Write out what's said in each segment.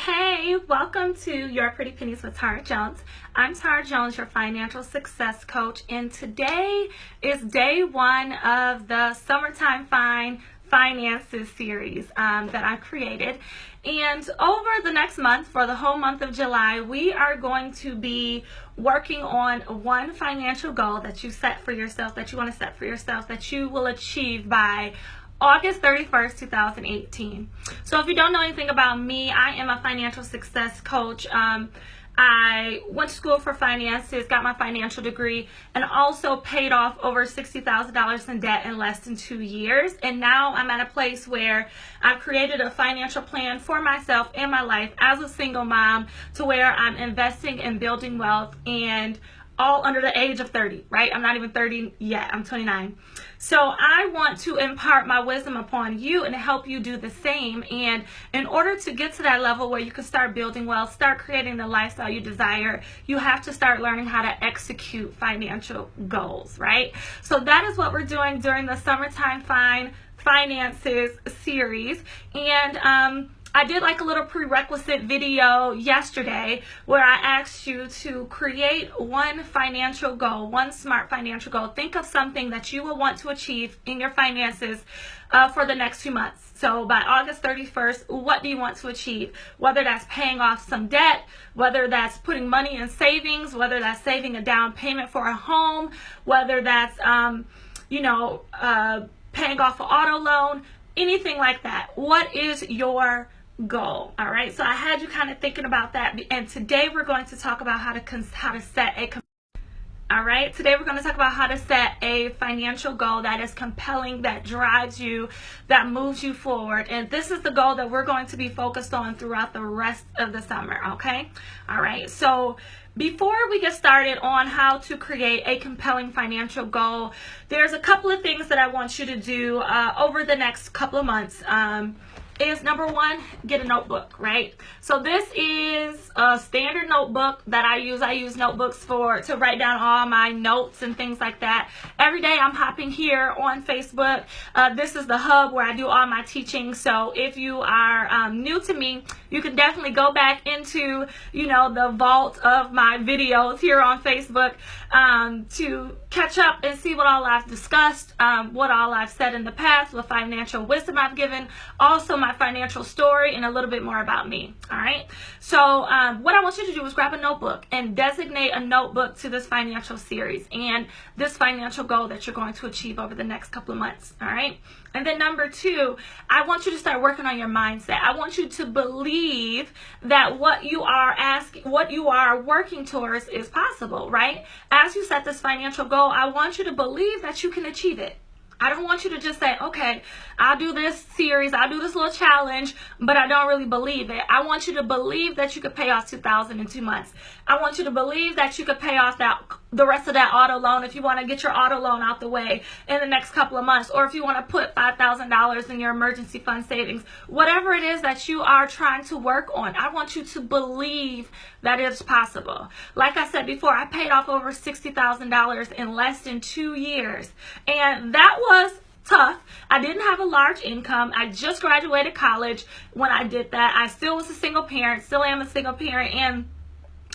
Hey, welcome to Your Pretty Pennies with Tara Jones. I'm Tara Jones, your financial success coach, and today is day one of the Summertime Finances series that I created. And over the next month, for the whole month of July, we are going to be working on one financial goal that you set for yourself, that you want to set for yourself, that you will achieve by August 31st, 2018. So if you don't know anything about me, I am a financial success coach. I went to school for finances, got my financial degree, and also paid off over $60,000 in debt in less than 2 years. And now I'm at a place where I've created a financial plan for myself and my life as a single mom, to where I'm investing in building wealth, and all under the age of 30, right? I'm not even 30 yet, I'm 29. So I want to impart my wisdom upon you and help you do the same. And in order to get to that level where you can start building wealth, start creating the lifestyle you desire, you have to start learning how to execute financial goals, right? So that is what we're doing during the Summertime Finances series. And I did like a little prerequisite video yesterday where I asked you to create one financial goal, one smart financial goal. Think of something that you will want to achieve in your finances for the next 2 months. So by August 31st, what do you want to achieve? Whether that's paying off some debt, whether that's putting money in savings, whether that's saving a down payment for a home, whether that's, paying off an auto loan, anything like that. What is your goal? All right, so I had you kind of thinking about that, and today we're going to talk about how to set a financial goal that is compelling, that drives you, that moves you forward. And this is the goal that we're going to be focused on throughout the rest of the summer. Okay, all right, so before we get started on how to create a compelling financial goal, there's a couple of things that I want you to do over the next couple of months. Is number one, get a notebook, right? So this is a standard notebook that I use. I use notebooks to write down all my notes and things like that. Every day I'm hopping here on Facebook. This is the hub where I do all my teaching. So if you are new to me, you can definitely go back into, the vault of my videos here on Facebook to catch up and see what all I've discussed, what all I've said in the past, what financial wisdom I've given, also my financial story, and a little bit more about me. All right, so what I want you to do is grab a notebook and designate a notebook to this financial series and this financial goal that you're going to achieve over the next couple of months. All right, and then number two, I want you to start working on your mindset. I want you to believe that what you are working towards is possible, right? As you set this financial goal, I want you to believe that you can achieve it. I don't want you to just say, okay, I'll do this series, I'll do this little challenge, but I don't really believe it. I want you to believe that you could pay off $2,000 in 2 months. I want you to believe that you could pay off the rest of that auto loan if you want to get your auto loan out the way in the next couple of months, or if you want to put $5,000 in your emergency fund savings. Whatever it is that you are trying to work on, I want you to believe that it's possible. Like I said before, I paid off over $60,000 in less than 2 years, and that was tough. I didn't have a large income. I just graduated college when I did that. I still was a single parent, still am a single parent, and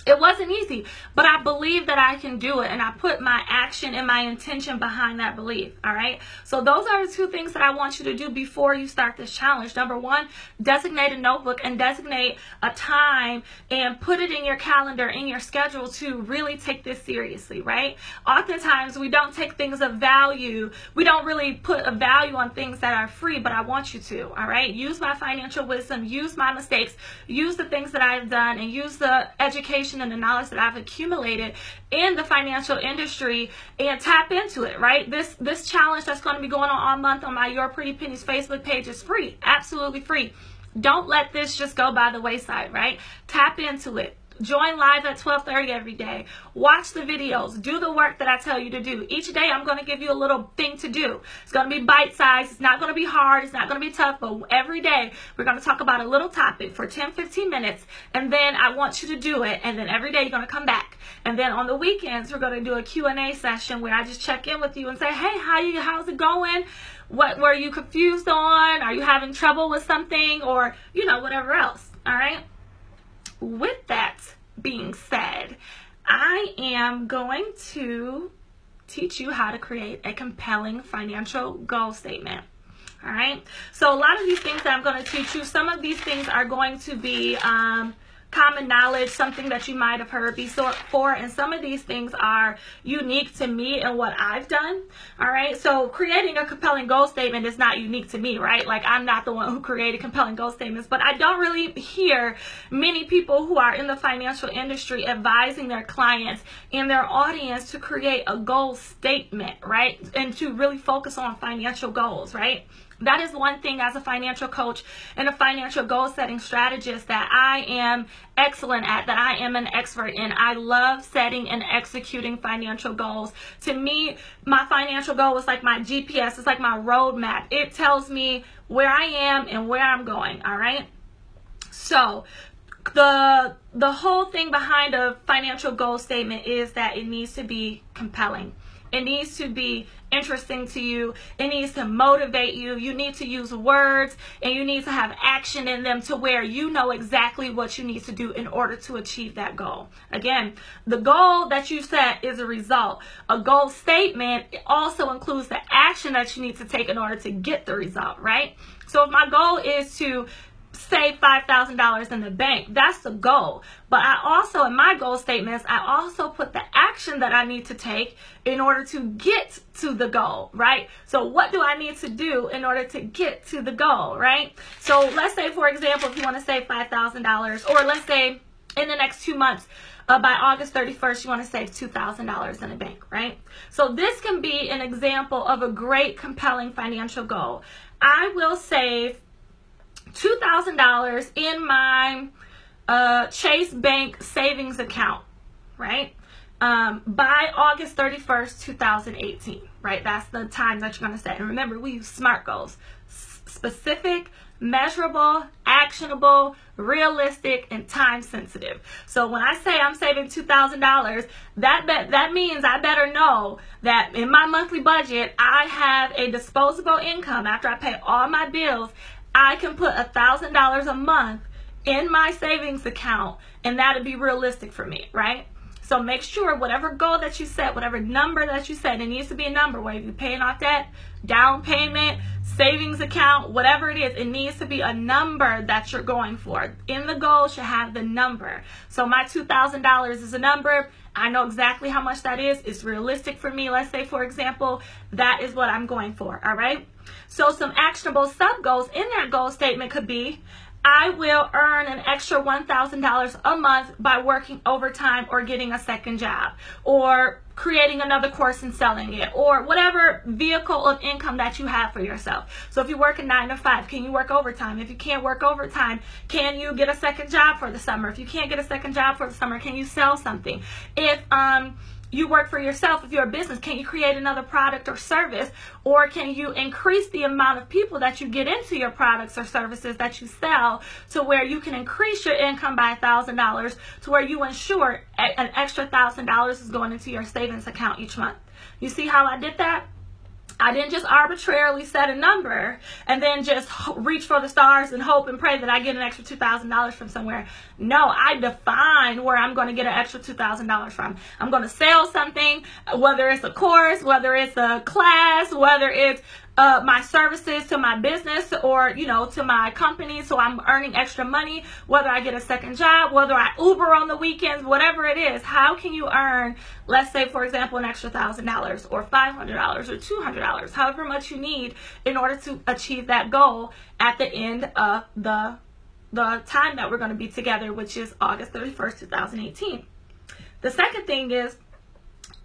it wasn't easy, but I believe that I can do it, and I put my action and my intention behind that belief. All right, so those are the two things that I want you to do before you start this challenge. Number one, designate a notebook and designate a time and put it in your calendar, in your schedule, to really take this seriously, right? Oftentimes we don't take things of value. We don't really put a value on things that are free, but I want you to. All right, use my financial wisdom, use my mistakes, use the things that I've done, and use the education and the knowledge that I've accumulated in the financial industry, and tap into it, right? This challenge that's going to be going on all month on my Your Pretty Pennies Facebook page is free, absolutely free. Don't let this just go by the wayside, right? Tap into it. Join live at 12:30 every day. Watch the videos. Do the work that I tell you to do. Each day I'm going to give you a little thing to do. It's going to be bite-sized. It's not going to be hard. It's not going to be tough. But every day we're going to talk about a little topic for 10-15 minutes. And then I want you to do it. And then every day you're going to come back. And then on the weekends we're going to do a Q&A session where I just check in with you and say, hey, how's it going? What were you confused on? Are you having trouble with something? Or, whatever else. All right? with that being said, I am going to teach you how to create a compelling financial goal statement. All right. So a lot of these things that I'm going to teach you, some of these things are going to be common knowledge, something that you might have heard before, and some of these things are unique to me and what I've done. All right. So creating a compelling goal statement is not unique to me, right? Like, I'm not the one who created compelling goal statements, but I don't really hear many people who are in the financial industry advising their clients and their audience to create a goal statement, right? And to really focus on financial goals, right? That is one thing as a financial coach and a financial goal setting strategist that I am excellent at, that I am an expert in. I love setting and executing financial goals. To me, my financial goal is like my GPS. It's like my roadmap. It tells me where I am and where I'm going. All right. So the whole thing behind a financial goal statement is that it needs to be compelling. It needs to be interesting to you. It needs to motivate you. You need to use words, and you need to have action in them to where you know exactly what you need to do in order to achieve that goal. Again, the goal that you set is a result. A goal statement also includes the action that you need to take in order to get the result, right? So if my goal is to save $5,000 in the bank, that's the goal. But I also, in my goal statements, I also put the action that I need to take in order to get to the goal, right? So what do I need to do in order to get to the goal, right? So let's say, for example, if you want to save $5,000, or let's say in the next 2 months, by August 31st, you want to save $2,000 in the bank, right? So this can be an example of a great, compelling financial goal. I will save $2,000 in my Chase Bank savings account, right? By August 31st, 2018, right? That's the time that you're going to set. And remember, we use SMART goals: specific, measurable, actionable, realistic, and time sensitive. So when I say I'm saving $2,000, that means I better know that in my monthly budget, I have a disposable income after I pay all my bills. I can put $1,000 a month in my savings account, and that'd be realistic for me, right? So make sure whatever goal that you set, whatever number that you set, it needs to be a number, whether you're paying off debt, down payment, savings account, whatever it is, it needs to be a number that you're going for. In the goal should have the number. So my $2,000 is a number. I know exactly how much that is. It's realistic for me. Let's say, for example, that is what I'm going for, all right? So some actionable sub-goals in that goal statement could be, I will earn an extra $1,000 a month by working overtime or getting a second job, or creating another course and selling it, or whatever vehicle of income that you have for yourself. So if you work a 9 to 5, can you work overtime? If you can't work overtime, can you get a second job for the summer? If you can't get a second job for the summer, can you sell something? If you work for yourself, if you're a business, can you create another product or service? Or can you increase the amount of people that you get into your products or services that you sell to where you can increase your income by $1,000 to where you ensure an extra $1,000 is going into your savings account each month? You see how I did that? I didn't just arbitrarily set a number and then just reach for the stars and hope and pray that I get an extra $2,000 from somewhere. No, I define where I'm going to get an extra $2,000 from. I'm going to sell something, whether it's a course, whether it's a class, whether it's my services to my business or, to my company. So I'm earning extra money, whether I get a second job, whether I Uber on the weekends, whatever it is. How can you earn, let's say, for example, an extra $1,000 or $500 or $200, however much you need in order to achieve that goal at the end of the time that we're going to be together, which is August 31st, 2018. The second thing is,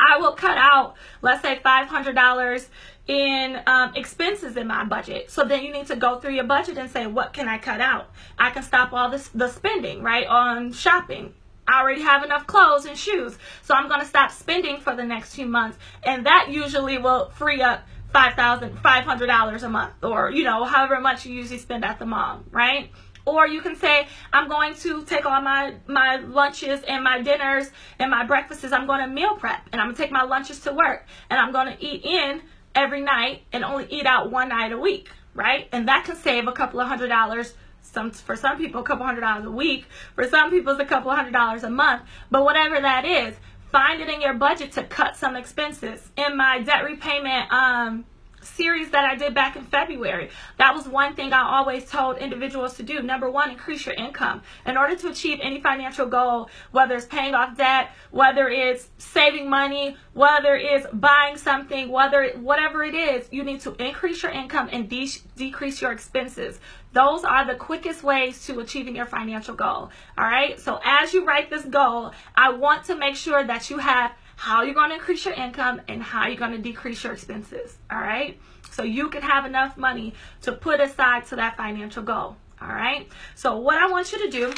I will cut out, let's say, $500 in expenses in my budget. So then you need to go through your budget and say, what can I cut out? I can stop all the spending, right, on shopping. I already have enough clothes and shoes, so I'm going to stop spending for the next 2 months, and that usually will free up $500 a month, or however much you usually spend at the mall, right? Or you can say, I'm going to take all my lunches and my dinners and my breakfasts, I'm going to meal prep, and I'm going to take my lunches to work, and I'm going to eat in every night and only eat out one night a week, right? And that can save a couple of $100 For some people, a couple $100 a week. For some people, it's a couple $100 a month. But whatever that is, find it in your budget to cut some expenses. In my debt repayment series that I did back in February, that was one thing I always told individuals to do. Number one, increase your income. In order to achieve any financial goal, whether it's paying off debt, whether it's saving money, whether it's buying something, whatever it is, you need to increase your income and decrease your expenses. Those are the quickest ways to achieving your financial goal. All right. So as you write this goal, I want to make sure that you have how you're going to increase your income and how you're going to decrease your expenses. All right. So you can have enough money to put aside to that financial goal. All right. So what I want you to do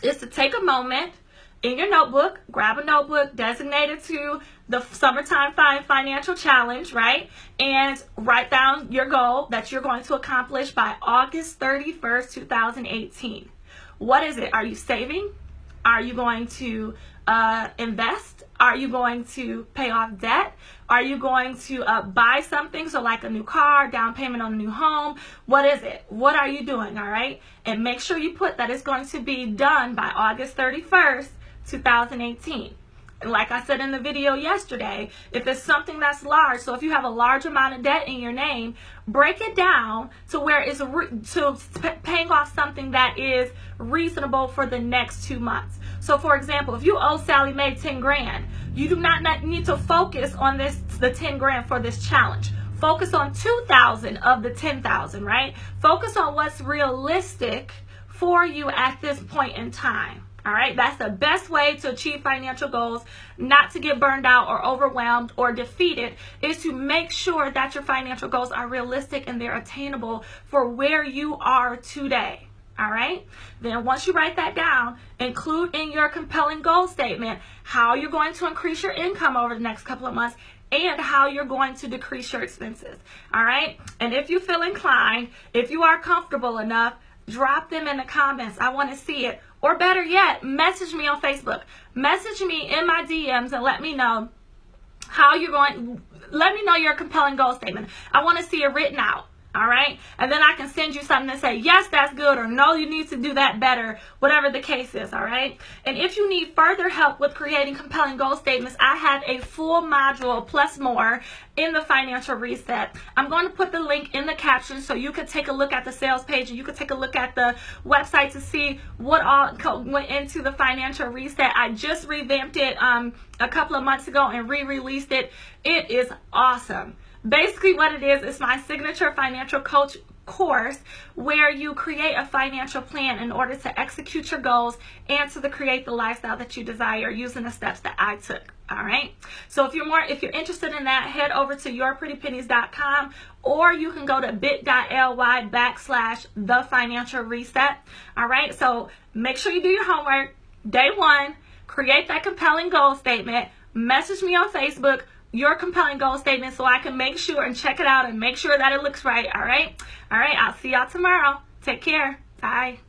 is to take a moment in your notebook, grab a notebook designated to the Summertime Financial Challenge, right? And write down your goal that you're going to accomplish by August 31st, 2018. What is it? Are you saving? Are you going to invest? Are you going to pay off debt? Are you going to buy something? So like a new car, down payment on a new home. What is it? What are you doing? All right. And make sure you put that it's going to be done by August 31st, 2018. And like I said in the video yesterday, if it's something that's large, so if you have a large amount of debt in your name, break it down to where it's paying off something that is reasonable for the next 2 months. So for example, if you owe Sally Mae 10 grand, you do not need to focus on the 10 grand for this challenge. Focus on 2,000 of the 10,000, right? Focus on what's realistic for you at this point in time. All right, that's the best way to achieve financial goals, not to get burned out or overwhelmed or defeated, is to make sure that your financial goals are realistic and they're attainable for where you are today. All right, then once you write that down, include in your compelling goal statement how you're going to increase your income over the next couple of months and how you're going to decrease your expenses. All right, and if you feel inclined, if you are comfortable enough, drop them in the comments. I want to see it. Or better yet, message me on Facebook. Message me in my DMs and let me know how you're going. Let me know your compelling goal statement. I want to see it written out. All right. And then I can send you something that say, yes, that's good, or no, you need to do that better, whatever the case is. All right. And if you need further help with creating compelling goal statements, I have a full module plus more in the financial reset. I'm going to put the link in the caption so you can take a look at the sales page and you can take a look at the website to see what all went into the financial reset. I just revamped it a couple of months ago and re-released it. It is awesome. Basically what it is, it's my signature financial coach course where you create a financial plan in order to execute your goals and to create the lifestyle that you desire using the steps that I took. All right. So if you're interested in that, head over to yourprettypennies.com, or you can go to bit.ly/thefinancialreset. All right. So make sure you do your homework. Day one, create that compelling goal statement. Message me on Facebook your compelling goal statement so I can make sure and check it out and make sure that it looks right. All right. All right. I'll see y'all tomorrow. Take care. Bye.